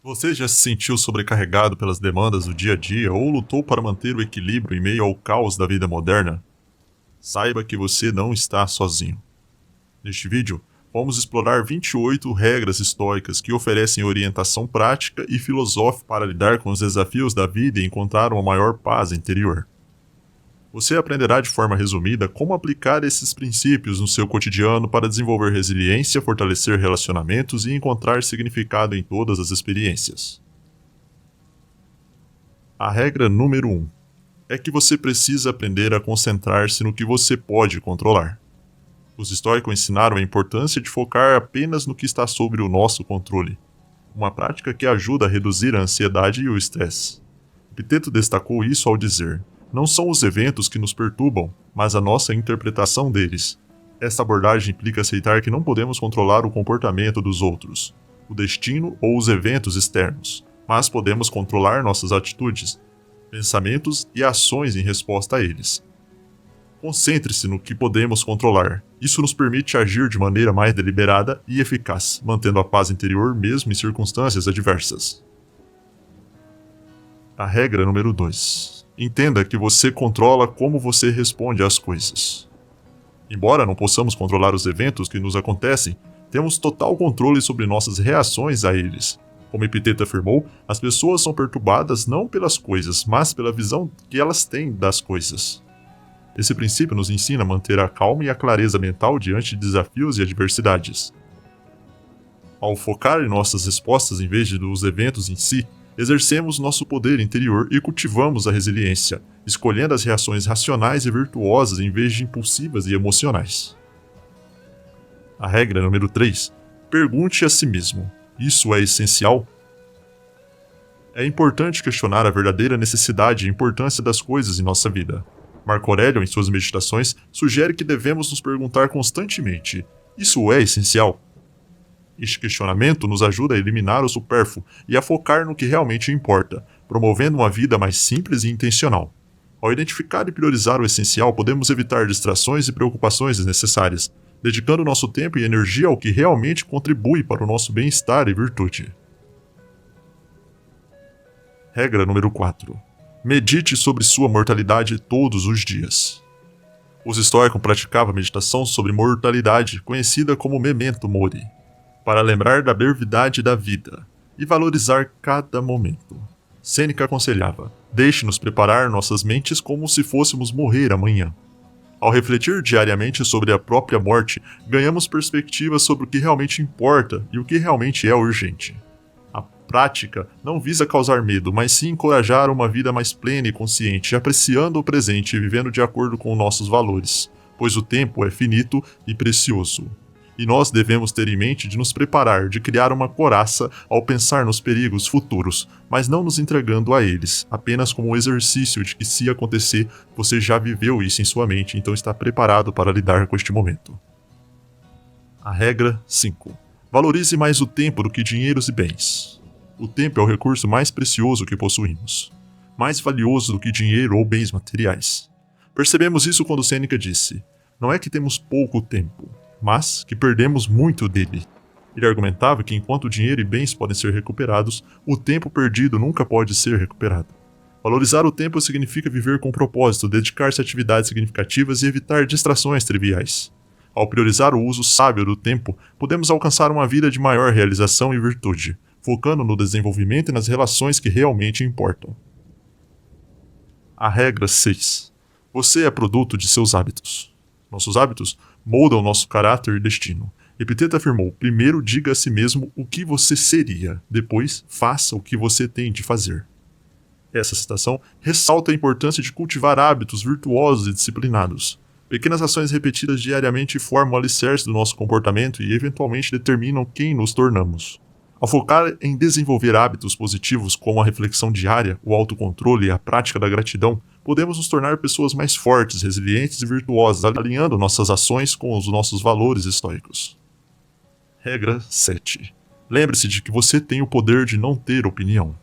Você já se sentiu sobrecarregado pelas demandas do dia a dia ou lutou para manter o equilíbrio em meio ao caos da vida moderna? Saiba que você não está sozinho. Neste vídeo, vamos explorar 28 regras estoicas que oferecem orientação prática e filosófica para lidar com os desafios da vida e encontrar uma maior paz interior. Você aprenderá de forma resumida como aplicar esses princípios no seu cotidiano para desenvolver resiliência, fortalecer relacionamentos e encontrar significado em todas as experiências. A regra número 1 é que você precisa aprender a concentrar-se no que você pode controlar. Os estoicos ensinaram a importância de focar apenas no que está sob o nosso controle, uma prática que ajuda a reduzir a ansiedade e o estresse. Epiteto destacou isso ao dizer: não são os eventos que nos perturbam, mas a nossa interpretação deles. Esta abordagem implica aceitar que não podemos controlar o comportamento dos outros, o destino ou os eventos externos, mas podemos controlar nossas atitudes, pensamentos e ações em resposta a eles. Concentre-se no que podemos controlar. Isso nos permite agir de maneira mais deliberada e eficaz, mantendo a paz interior mesmo em circunstâncias adversas. A regra número 2. Entenda que você controla como você responde às coisas. Embora não possamos controlar os eventos que nos acontecem, temos total controle sobre nossas reações a eles. Como Epiteto afirmou, as pessoas são perturbadas não pelas coisas, mas pela visão que elas têm das coisas. Esse princípio nos ensina a manter a calma e a clareza mental diante de desafios e adversidades. Ao focar em nossas respostas em vez dos eventos em si, exercemos nosso poder interior e cultivamos a resiliência, escolhendo as reações racionais e virtuosas em vez de impulsivas e emocionais. A regra número 3. Pergunte a si mesmo: isso é essencial? É importante questionar a verdadeira necessidade e importância das coisas em nossa vida. Marco Aurélio, em suas meditações, sugere que devemos nos perguntar constantemente: isso é essencial? Este questionamento nos ajuda a eliminar o supérfluo e a focar no que realmente importa, promovendo uma vida mais simples e intencional. Ao identificar e priorizar o essencial, podemos evitar distrações e preocupações desnecessárias, dedicando nosso tempo e energia ao que realmente contribui para o nosso bem-estar e virtude. Regra número 4. Medite sobre sua mortalidade todos os dias. Os estoicos praticavam a meditação sobre mortalidade, conhecida como memento mori, para lembrar da brevidade da vida e valorizar cada momento. Sêneca aconselhava: deixe-nos preparar nossas mentes como se fôssemos morrer amanhã. Ao refletir diariamente sobre a própria morte, ganhamos perspectiva sobre o que realmente importa e o que realmente é urgente. A prática não visa causar medo, mas sim encorajar uma vida mais plena e consciente, apreciando o presente e vivendo de acordo com nossos valores, pois o tempo é finito e precioso. E nós devemos ter em mente de nos preparar, de criar uma coraça ao pensar nos perigos futuros, mas não nos entregando a eles, apenas como um exercício de que, se acontecer, você já viveu isso em sua mente, então está preparado para lidar com este momento. A regra 5. Valorize mais o tempo do que dinheiros e bens. O tempo é o recurso mais precioso que possuímos, mais valioso do que dinheiro ou bens materiais. Percebemos isso quando Sêneca disse: não é que temos pouco tempo, mas que perdemos muito dele. Ele argumentava que enquanto dinheiro e bens podem ser recuperados, o tempo perdido nunca pode ser recuperado. Valorizar o tempo significa viver com propósito, dedicar-se a atividades significativas e evitar distrações triviais. Ao priorizar o uso sábio do tempo, podemos alcançar uma vida de maior realização e virtude, focando no desenvolvimento e nas relações que realmente importam. A regra 6. Você é produto de seus hábitos. Nossos hábitos moldam nosso caráter e destino. Epiteto afirmou: primeiro diga a si mesmo o que você seria, depois faça o que você tem de fazer. Essa citação ressalta a importância de cultivar hábitos virtuosos e disciplinados. Pequenas ações repetidas diariamente formam o alicerce do nosso comportamento e eventualmente determinam quem nos tornamos. Ao focar em desenvolver hábitos positivos como a reflexão diária, o autocontrole e a prática da gratidão, podemos nos tornar pessoas mais fortes, resilientes e virtuosas, alinhando nossas ações com os nossos valores estoicos. Regra 7. Lembre-se de que você tem o poder de não ter opinião.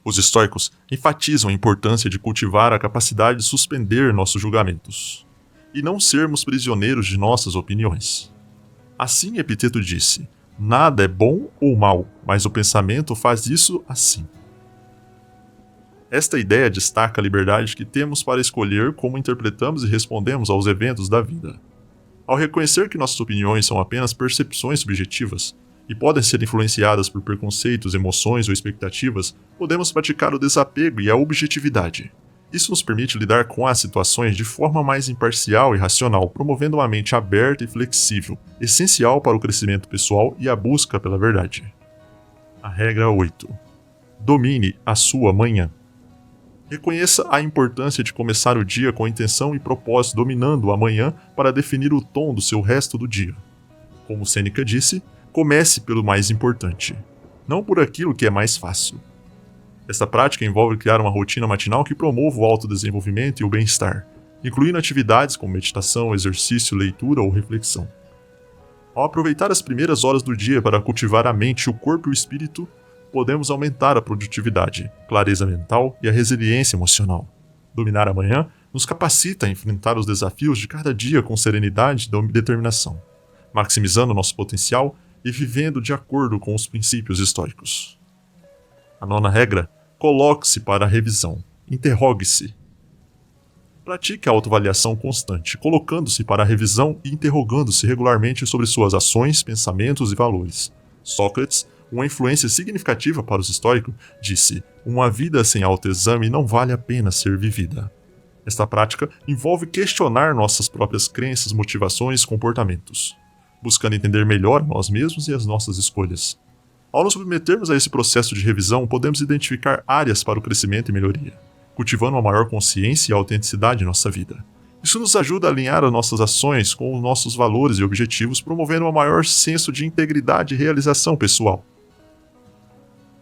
Os estoicos enfatizam a importância de cultivar a capacidade de suspender nossos julgamentos e não sermos prisioneiros de nossas opiniões. Assim, Epiteto disse: nada é bom ou mal, mas o pensamento faz isso assim. Esta ideia destaca a liberdade que temos para escolher como interpretamos e respondemos aos eventos da vida. Ao reconhecer que nossas opiniões são apenas percepções subjetivas e podem ser influenciadas por preconceitos, emoções ou expectativas, podemos praticar o desapego e a objetividade. Isso nos permite lidar com as situações de forma mais imparcial e racional, promovendo uma mente aberta e flexível, essencial para o crescimento pessoal e a busca pela verdade. A regra 8. Domine a sua manhã. Reconheça a importância de começar o dia com intenção e propósito, dominando a manhã para definir o tom do seu resto do dia. Como Sêneca disse, comece pelo mais importante, não por aquilo que é mais fácil. Esta prática envolve criar uma rotina matinal que promova o autodesenvolvimento e o bem-estar, incluindo atividades como meditação, exercício, leitura ou reflexão. Ao aproveitar as primeiras horas do dia para cultivar a mente, o corpo e o espírito, podemos aumentar a produtividade, clareza mental e a resiliência emocional. Dominar a manhã nos capacita a enfrentar os desafios de cada dia com serenidade e determinação, maximizando nosso potencial e vivendo de acordo com os princípios estoicos. A 9ª regra: coloque-se para a revisão. Interrogue-se. Pratique a autoavaliação constante, colocando-se para a revisão e interrogando-se regularmente sobre suas ações, pensamentos e valores. Sócrates, uma influência significativa para os estoicos, disse: uma vida sem autoexame não vale a pena ser vivida. Esta prática envolve questionar nossas próprias crenças, motivações e comportamentos, buscando entender melhor nós mesmos e as nossas escolhas. Ao nos submetermos a esse processo de revisão, podemos identificar áreas para o crescimento e melhoria, cultivando uma maior consciência e autenticidade em nossa vida. Isso nos ajuda a alinhar as nossas ações com os nossos valores e objetivos, promovendo um maior senso de integridade e realização pessoal.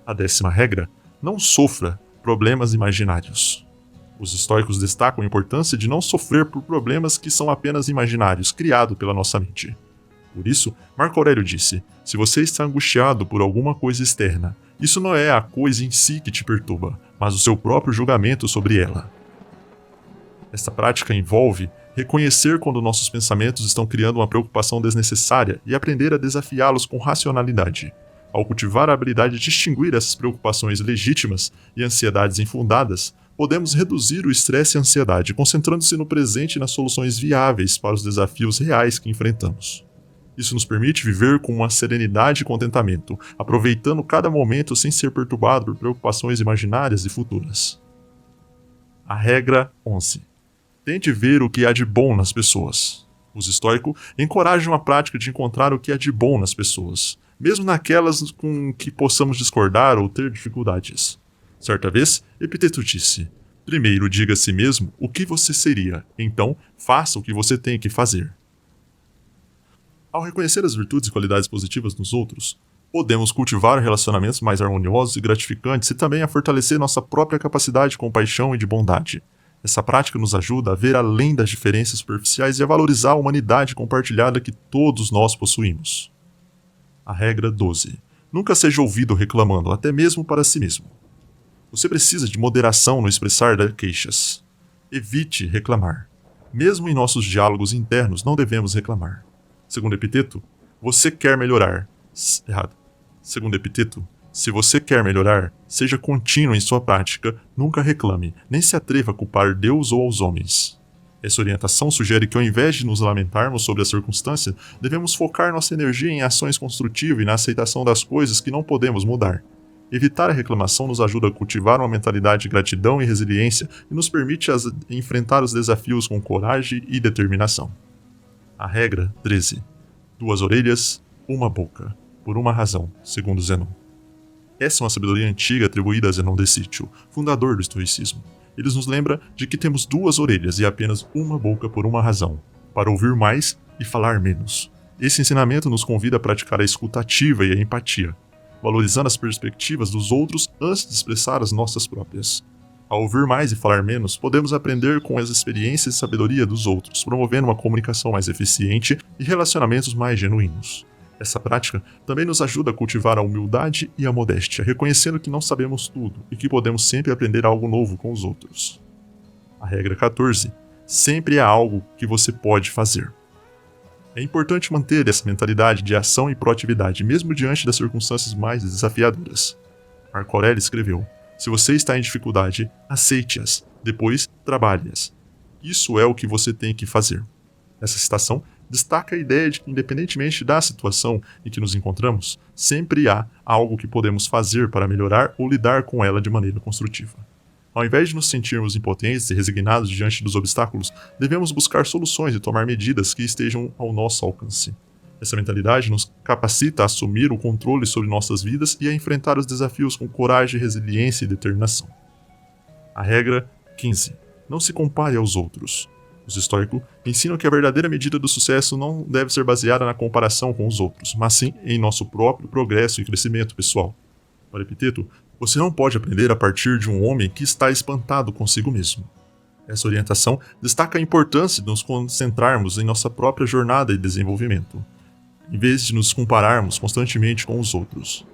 A 10ª regra: não sofra problemas imaginários. Os estoicos destacam a importância de não sofrer por problemas que são apenas imaginários, criados pela nossa mente. Por isso, Marco Aurélio disse: se você está angustiado por alguma coisa externa, isso não é a coisa em si que te perturba, mas o seu próprio julgamento sobre ela. Esta prática envolve reconhecer quando nossos pensamentos estão criando uma preocupação desnecessária e aprender a desafiá-los com racionalidade. Ao cultivar a habilidade de distinguir essas preocupações legítimas e ansiedades infundadas, podemos reduzir o estresse e a ansiedade, concentrando-se no presente e nas soluções viáveis para os desafios reais que enfrentamos. Isso nos permite viver com uma serenidade e contentamento, aproveitando cada momento sem ser perturbado por preocupações imaginárias e futuras. A regra 11. Tente ver o que há de bom nas pessoas. Os estoicos encorajam a prática de encontrar o que há de bom nas pessoas, mesmo naquelas com que possamos discordar ou ter dificuldades. Certa vez, Epiteto disse: primeiro diga a si mesmo o que você seria, então faça o que você tem que fazer. Ao reconhecer as virtudes e qualidades positivas nos outros, podemos cultivar relacionamentos mais harmoniosos e gratificantes e também a fortalecer nossa própria capacidade de compaixão e de bondade. Essa prática nos ajuda a ver além das diferenças superficiais e a valorizar a humanidade compartilhada que todos nós possuímos. A regra 12. Nunca seja ouvido reclamando, até mesmo para si mesmo. Você precisa de moderação no expressar das queixas. Evite reclamar. Mesmo em nossos diálogos internos, não devemos reclamar. Segundo Epiteto, você quer melhorar. Errado. Segundo Epiteto, se você quer melhorar, seja contínuo em sua prática, nunca reclame, nem se atreva a culpar Deus ou aos homens. Essa orientação sugere que ao invés de nos lamentarmos sobre a circunstância, devemos focar nossa energia em ações construtivas e na aceitação das coisas que não podemos mudar. Evitar a reclamação nos ajuda a cultivar uma mentalidade de gratidão e resiliência e nos permite enfrentar os desafios com coragem e determinação. A regra 13. 2 orelhas, uma boca, por uma razão, segundo Zenon. Essa é uma sabedoria antiga atribuída a Zenon de Cítio, fundador do estoicismo. Ele nos lembra de que temos 2 orelhas e apenas uma boca por uma razão, para ouvir mais e falar menos. Esse ensinamento nos convida a praticar a escuta ativa e a empatia, valorizando as perspectivas dos outros antes de expressar as nossas próprias. Ao ouvir mais e falar menos, podemos aprender com as experiências e sabedoria dos outros, promovendo uma comunicação mais eficiente e relacionamentos mais genuínos. Essa prática também nos ajuda a cultivar a humildade e a modéstia, reconhecendo que não sabemos tudo e que podemos sempre aprender algo novo com os outros. A regra 14. Sempre há algo que você pode fazer. É importante manter essa mentalidade de ação e proatividade, mesmo diante das circunstâncias mais desafiadoras. Marco Aurélio escreveu: se você está em dificuldade, aceite-as, depois trabalhe-as. Isso é o que você tem que fazer. Essa citação destaca a ideia de que, independentemente da situação em que nos encontramos, sempre há algo que podemos fazer para melhorar ou lidar com ela de maneira construtiva. Ao invés de nos sentirmos impotentes e resignados diante dos obstáculos, devemos buscar soluções e tomar medidas que estejam ao nosso alcance. Essa mentalidade nos capacita a assumir o controle sobre nossas vidas e a enfrentar os desafios com coragem, resiliência e determinação. A regra 15. Não se compare aos outros. Os estoicos ensinam que a verdadeira medida do sucesso não deve ser baseada na comparação com os outros, mas sim em nosso próprio progresso e crescimento pessoal. Para Epiteto, você não pode aprender a partir de um homem que está espantado consigo mesmo. Essa orientação destaca a importância de nos concentrarmos em nossa própria jornada e desenvolvimento, em vez de nos compararmos constantemente com os outros.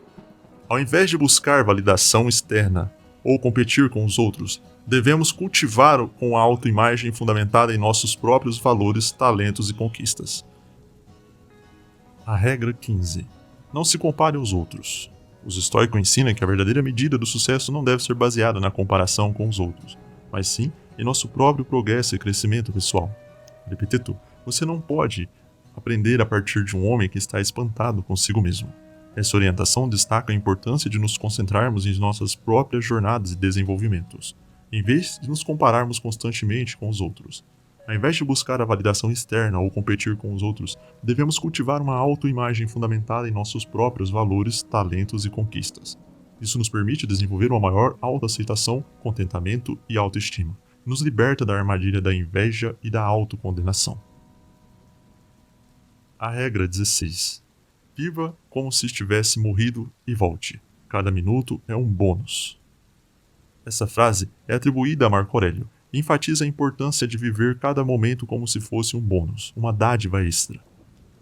Ao invés de buscar validação externa ou competir com os outros, devemos cultivar com a autoimagem fundamentada em nossos próprios valores, talentos e conquistas. A regra 15. Não se compare aos outros. Os estoicos ensinam que a verdadeira medida do sucesso não deve ser baseada na comparação com os outros, mas sim em nosso próprio progresso e crescimento pessoal. Epiteto, você não pode aprender a partir de um homem que está espantado consigo mesmo. Essa orientação destaca a importância de nos concentrarmos em nossas próprias jornadas e desenvolvimentos, em vez de nos compararmos constantemente com os outros. Ao invés de buscar a validação externa ou competir com os outros, devemos cultivar uma autoimagem fundamentada em nossos próprios valores, talentos e conquistas. Isso nos permite desenvolver uma maior autoaceitação, contentamento e autoestima. Nos liberta da armadilha da inveja e da autocondenação. A regra 16. Viva como se tivesse morrido e volte. Cada minuto é um bônus. Essa frase é atribuída a Marco Aurélio e enfatiza a importância de viver cada momento como se fosse um bônus, uma dádiva extra.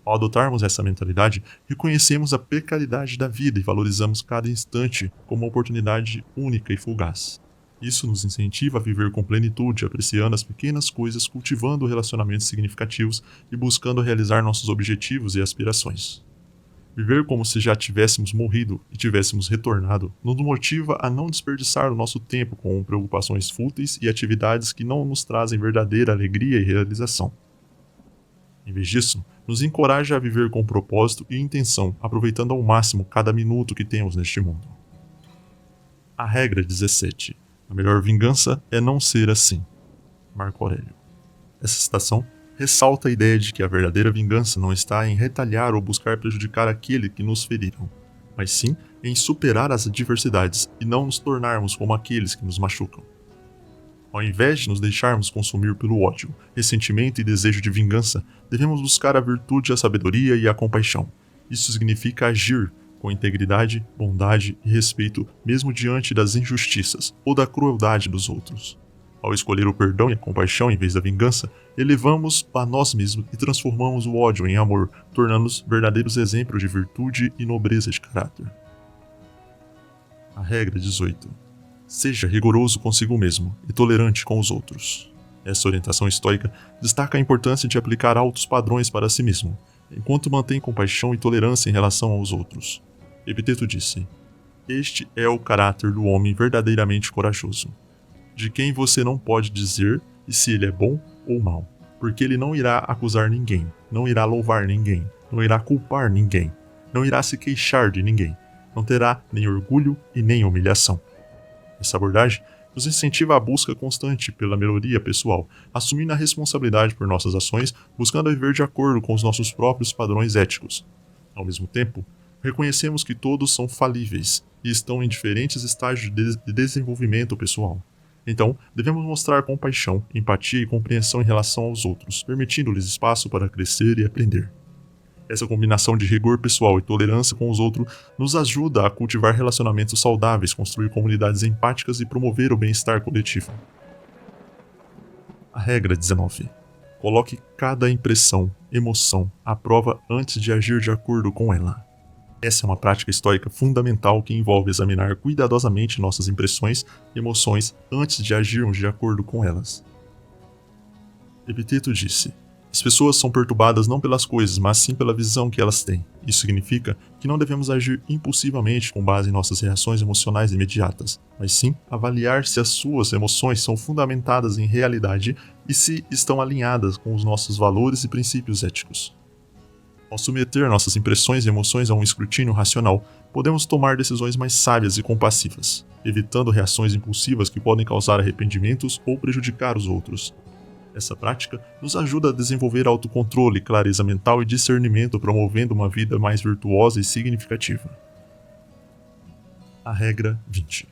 Ao adotarmos essa mentalidade, reconhecemos a precariedade da vida e valorizamos cada instante como uma oportunidade única e fugaz. Isso nos incentiva a viver com plenitude, apreciando as pequenas coisas, cultivando relacionamentos significativos e buscando realizar nossos objetivos e aspirações. Viver como se já tivéssemos morrido e tivéssemos retornado nos motiva a não desperdiçar o nosso tempo com preocupações fúteis e atividades que não nos trazem verdadeira alegria e realização. Em vez disso, nos encoraja a viver com propósito e intenção, aproveitando ao máximo cada minuto que temos neste mundo. A regra 17. A melhor vingança é não ser assim. Marco Aurélio. Essa citação ressalta a ideia de que a verdadeira vingança não está em retalhar ou buscar prejudicar aquele que nos feriram, mas sim em superar as adversidades e não nos tornarmos como aqueles que nos machucam. Ao invés de nos deixarmos consumir pelo ódio, ressentimento e desejo de vingança, devemos buscar a virtude, a sabedoria e a compaixão. Isso significa agir com integridade, bondade e respeito mesmo diante das injustiças ou da crueldade dos outros. Ao escolher o perdão e a compaixão em vez da vingança, elevamos a nós mesmos e transformamos o ódio em amor, tornando-nos verdadeiros exemplos de virtude e nobreza de caráter. A regra 18. Seja rigoroso consigo mesmo e tolerante com os outros. Essa orientação estoica destaca a importância de aplicar altos padrões para si mesmo, enquanto mantém compaixão e tolerância em relação aos outros. Epiteto disse: este é o caráter do homem verdadeiramente corajoso, de quem você não pode dizer se ele é bom ou mau, porque ele não irá acusar ninguém, não irá louvar ninguém, não irá culpar ninguém, não irá se queixar de ninguém, não terá nem orgulho e nem humilhação. Essa abordagem nos incentiva à busca constante pela melhoria pessoal, assumindo a responsabilidade por nossas ações, buscando viver de acordo com os nossos próprios padrões éticos. Ao mesmo tempo, reconhecemos que todos são falíveis e estão em diferentes estágios de desenvolvimento pessoal. Então, devemos mostrar compaixão, empatia e compreensão em relação aos outros, permitindo-lhes espaço para crescer e aprender. Essa combinação de rigor pessoal e tolerância com os outros nos ajuda a cultivar relacionamentos saudáveis, construir comunidades empáticas e promover o bem-estar coletivo. A regra 19. Coloque cada impressão, emoção, à prova antes de agir de acordo com ela. Essa é uma prática estoica fundamental que envolve examinar cuidadosamente nossas impressões e emoções antes de agirmos de acordo com elas. Epiteto disse: As pessoas são perturbadas não pelas coisas, mas sim pela visão que elas têm. Isso significa que não devemos agir impulsivamente com base em nossas reações emocionais imediatas, mas sim avaliar se as suas emoções são fundamentadas em realidade e se estão alinhadas com os nossos valores e princípios éticos. Ao submeter nossas impressões e emoções a um escrutínio racional, podemos tomar decisões mais sábias e compassivas, evitando reações impulsivas que podem causar arrependimentos ou prejudicar os outros. Essa prática nos ajuda a desenvolver autocontrole, clareza mental e discernimento, promovendo uma vida mais virtuosa e significativa. A regra 20.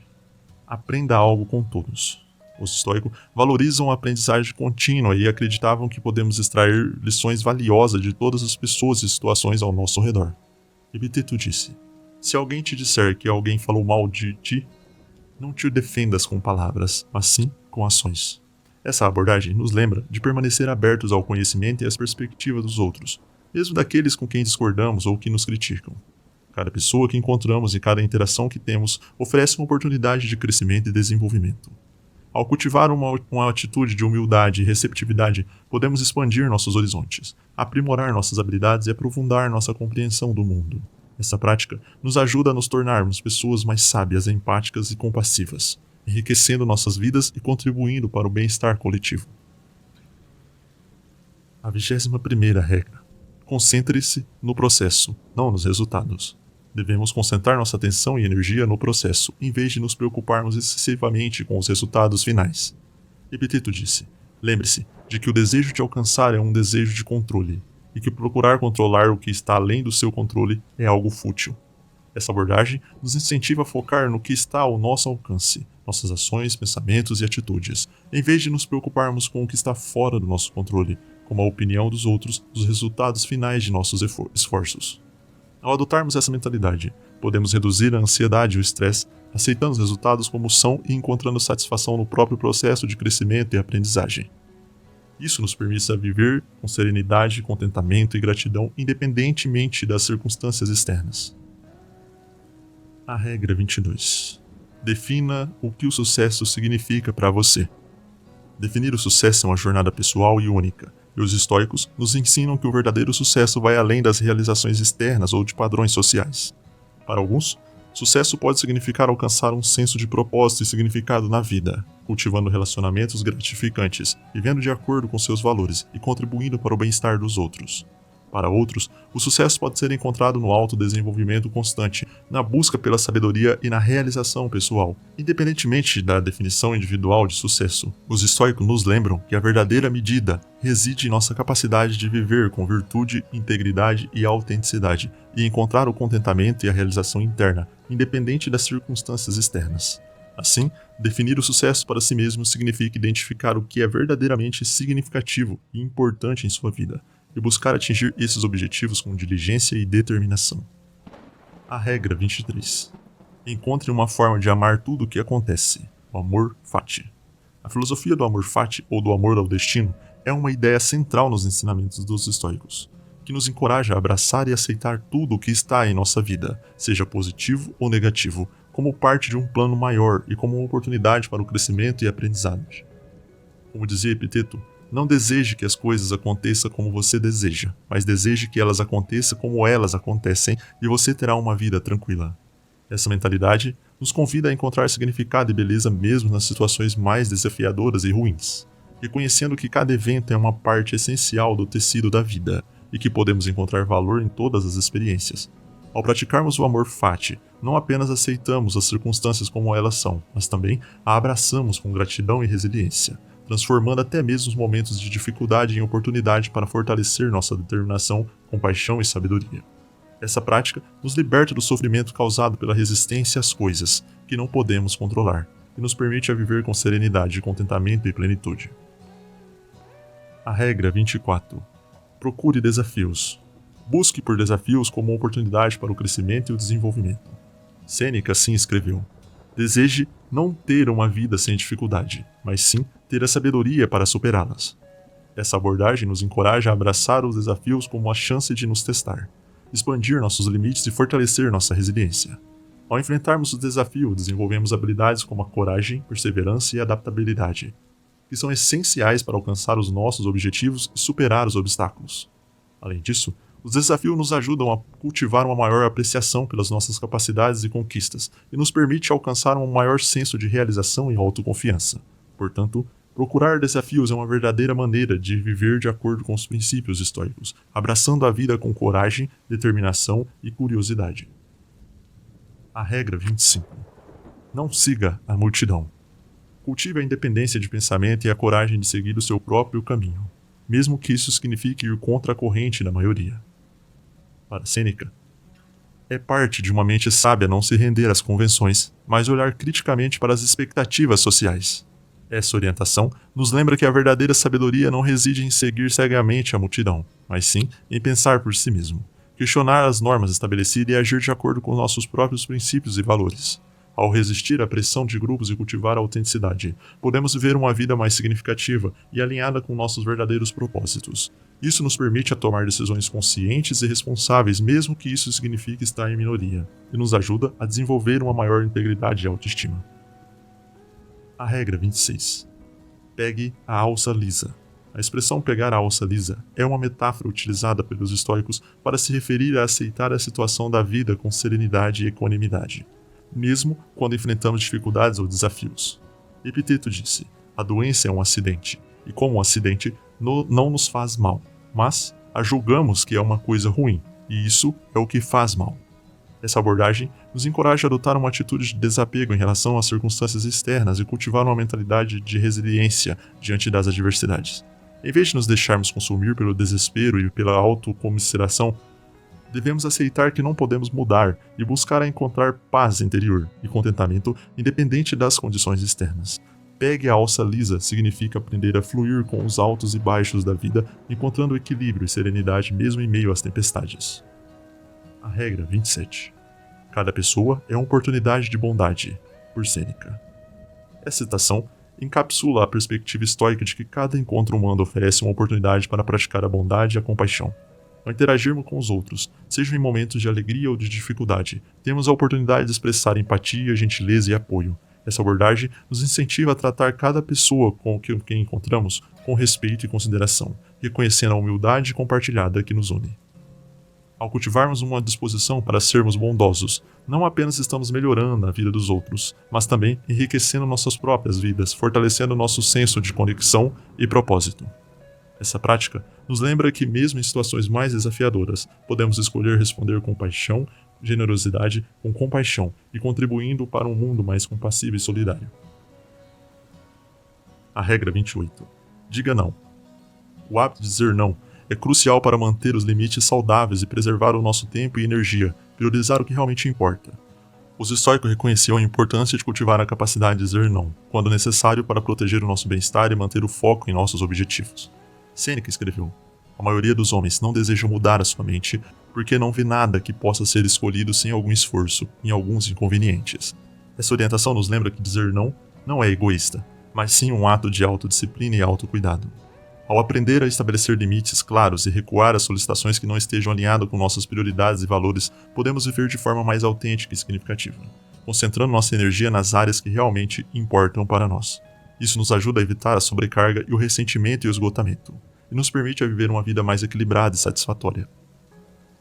Aprenda algo com todos. Os estoicos valorizam a aprendizagem contínua e acreditavam que podemos extrair lições valiosas de todas as pessoas e situações ao nosso redor. Epiteto disse: se alguém te disser que alguém falou mal de ti, não te defendas com palavras, mas sim com ações. Essa abordagem nos lembra de permanecer abertos ao conhecimento e às perspectivas dos outros, mesmo daqueles com quem discordamos ou que nos criticam. Cada pessoa que encontramos e cada interação que temos oferece uma oportunidade de crescimento e desenvolvimento. Ao cultivar uma atitude de humildade e receptividade, podemos expandir nossos horizontes, aprimorar nossas habilidades e aprofundar nossa compreensão do mundo. Essa prática nos ajuda a nos tornarmos pessoas mais sábias, empáticas e compassivas, enriquecendo nossas vidas e contribuindo para o bem-estar coletivo. A 21ª regra. Concentre-se no processo, não nos resultados. Devemos concentrar nossa atenção e energia no processo, em vez de nos preocuparmos excessivamente com os resultados finais. Epiteto disse: lembre-se de que o desejo de alcançar é um desejo de controle, e que procurar controlar o que está além do seu controle é algo fútil. Essa abordagem nos incentiva a focar no que está ao nosso alcance, nossas ações, pensamentos e atitudes, em vez de nos preocuparmos com o que está fora do nosso controle, como a opinião dos outros dos resultados finais de nossos esforços. Ao adotarmos essa mentalidade, podemos reduzir a ansiedade e o estresse, aceitando os resultados como são e encontrando satisfação no próprio processo de crescimento e aprendizagem. Isso nos permite viver com serenidade, contentamento e gratidão independentemente das circunstâncias externas. A regra 22. Defina o que o sucesso significa para você. Definir o sucesso é uma jornada pessoal e única, e os estoicos nos ensinam que o verdadeiro sucesso vai além das realizações externas ou de padrões sociais. Para alguns, sucesso pode significar alcançar um senso de propósito e significado na vida, cultivando relacionamentos gratificantes, vivendo de acordo com seus valores e contribuindo para o bem-estar dos outros. Para outros, o sucesso pode ser encontrado no autodesenvolvimento constante, na busca pela sabedoria e na realização pessoal. Independentemente da definição individual de sucesso, os estoicos nos lembram que a verdadeira medida reside em nossa capacidade de viver com virtude, integridade e autenticidade, e encontrar o contentamento e a realização interna, independente das circunstâncias externas. Assim, definir o sucesso para si mesmo significa identificar o que é verdadeiramente significativo e importante em sua vida, e buscar atingir esses objetivos com diligência e determinação. A regra 23. Encontre uma forma de amar tudo o que acontece, o amor fati. A filosofia do amor fati, ou do amor ao destino, é uma ideia central nos ensinamentos dos estoicos, que nos encoraja a abraçar e aceitar tudo o que está em nossa vida, seja positivo ou negativo, como parte de um plano maior e como uma oportunidade para o crescimento e aprendizado. Como dizia Epiteto, não deseje que as coisas aconteçam como você deseja, mas deseje que elas aconteçam como elas acontecem e você terá uma vida tranquila. Essa mentalidade nos convida a encontrar significado e beleza mesmo nas situações mais desafiadoras e ruins, reconhecendo que cada evento é uma parte essencial do tecido da vida e que podemos encontrar valor em todas as experiências. Ao praticarmos o amor fati, não apenas aceitamos as circunstâncias como elas são, mas também a abraçamos com gratidão e resiliência, transformando até mesmo os momentos de dificuldade em oportunidade para fortalecer nossa determinação, compaixão e sabedoria. Essa prática nos liberta do sofrimento causado pela resistência às coisas que não podemos controlar e nos permite a viver com serenidade, contentamento e plenitude. A regra 24. Procure desafios. Busque por desafios como uma oportunidade para o crescimento e o desenvolvimento. Sêneca assim escreveu: deseje não ter uma vida sem dificuldade, mas sim ter a sabedoria para superá-las. Essa abordagem nos encoraja a abraçar os desafios como a chance de nos testar, expandir nossos limites e fortalecer nossa resiliência. Ao enfrentarmos o desafio, desenvolvemos habilidades como a coragem, perseverança e adaptabilidade. que são essenciais para alcançar os nossos objetivos e superar os obstáculos. Além disso, os desafios nos ajudam a cultivar uma maior apreciação pelas nossas capacidades e conquistas e nos permite alcançar um maior senso de realização e autoconfiança. Portanto, procurar desafios é uma verdadeira maneira de viver de acordo com os princípios estoicos, abraçando a vida com coragem, determinação e curiosidade. A regra 25. Não siga a multidão. Cultive a independência de pensamento e a coragem de seguir o seu próprio caminho, mesmo que isso signifique ir contra a corrente da maioria. Para Sêneca, é parte de uma mente sábia não se render às convenções, mas olhar criticamente para as expectativas sociais. Essa orientação nos lembra que a verdadeira sabedoria não reside em seguir cegamente a multidão, mas sim em pensar por si mesmo, questionar as normas estabelecidas e agir de acordo com nossos próprios princípios e valores. Ao resistir à pressão de grupos e cultivar a autenticidade, podemos viver uma vida mais significativa e alinhada com nossos verdadeiros propósitos. Isso nos permite tomar decisões conscientes e responsáveis, mesmo que isso signifique estar em minoria, e nos ajuda a desenvolver uma maior integridade e autoestima. A regra 26. Pegue a alça lisa. A expressão pegar a alça lisa é uma metáfora utilizada pelos estoicos para se referir a aceitar a situação da vida com serenidade e equanimidade, mesmo quando enfrentamos dificuldades ou desafios. Epiteto disse: a doença é um acidente, e como um acidente, não nos faz mal, mas a julgamos que é uma coisa ruim, e isso é o que faz mal. Essa abordagem nos encoraja a adotar uma atitude de desapego em relação às circunstâncias externas e cultivar uma mentalidade de resiliência diante das adversidades. Em vez de nos deixarmos consumir pelo desespero e pela autocomiseração, devemos aceitar que não podemos mudar e buscar encontrar paz interior e contentamento independente das condições externas. Pegue a alça lisa significa aprender a fluir com os altos e baixos da vida, encontrando equilíbrio e serenidade mesmo em meio às tempestades. A regra 27. Cada pessoa é uma oportunidade de bondade, por Sêneca. Essa citação encapsula a perspectiva estoica de que cada encontro humano oferece uma oportunidade para praticar a bondade e a compaixão. Ao interagirmos com os outros, seja em momentos de alegria ou de dificuldade, temos a oportunidade de expressar empatia, gentileza e apoio. Essa abordagem nos incentiva a tratar cada pessoa com quem encontramos com respeito e consideração, reconhecendo a humildade compartilhada que nos une. Ao cultivarmos uma disposição para sermos bondosos, não apenas estamos melhorando a vida dos outros, mas também enriquecendo nossas próprias vidas, fortalecendo nosso senso de conexão e propósito. Essa prática nos lembra que, mesmo em situações mais desafiadoras, podemos escolher responder com paixão, generosidade, com compaixão e contribuindo para um mundo mais compassivo e solidário. A regra 28. Diga não. O hábito de dizer não é crucial para manter os limites saudáveis e preservar o nosso tempo e energia, priorizar o que realmente importa. Os estoicos reconheciam a importância de cultivar a capacidade de dizer não, quando necessário para proteger o nosso bem-estar e manter o foco em nossos objetivos. Sêneca escreveu: a maioria dos homens não deseja mudar a sua mente porque não vê nada que possa ser escolhido sem algum esforço, em alguns inconvenientes. Essa orientação nos lembra que dizer não é egoísta, mas sim um ato de autodisciplina e autocuidado. Ao aprender a estabelecer limites claros e recuar às solicitações que não estejam alinhadas com nossas prioridades e valores, podemos viver de forma mais autêntica e significativa, concentrando nossa energia nas áreas que realmente importam para nós. Isso nos ajuda a evitar a sobrecarga e o ressentimento e o esgotamento, e nos permite a viver uma vida mais equilibrada e satisfatória.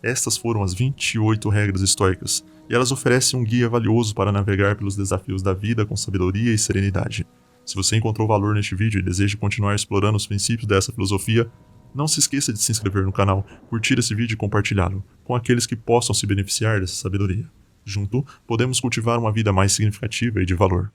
Estas foram as 28 regras estoicas, e elas oferecem um guia valioso para navegar pelos desafios da vida com sabedoria e serenidade. Se você encontrou valor neste vídeo e deseja continuar explorando os princípios dessa filosofia, não se esqueça de se inscrever no canal, curtir esse vídeo e compartilhá-lo com aqueles que possam se beneficiar dessa sabedoria. Junto, podemos cultivar uma vida mais significativa e de valor.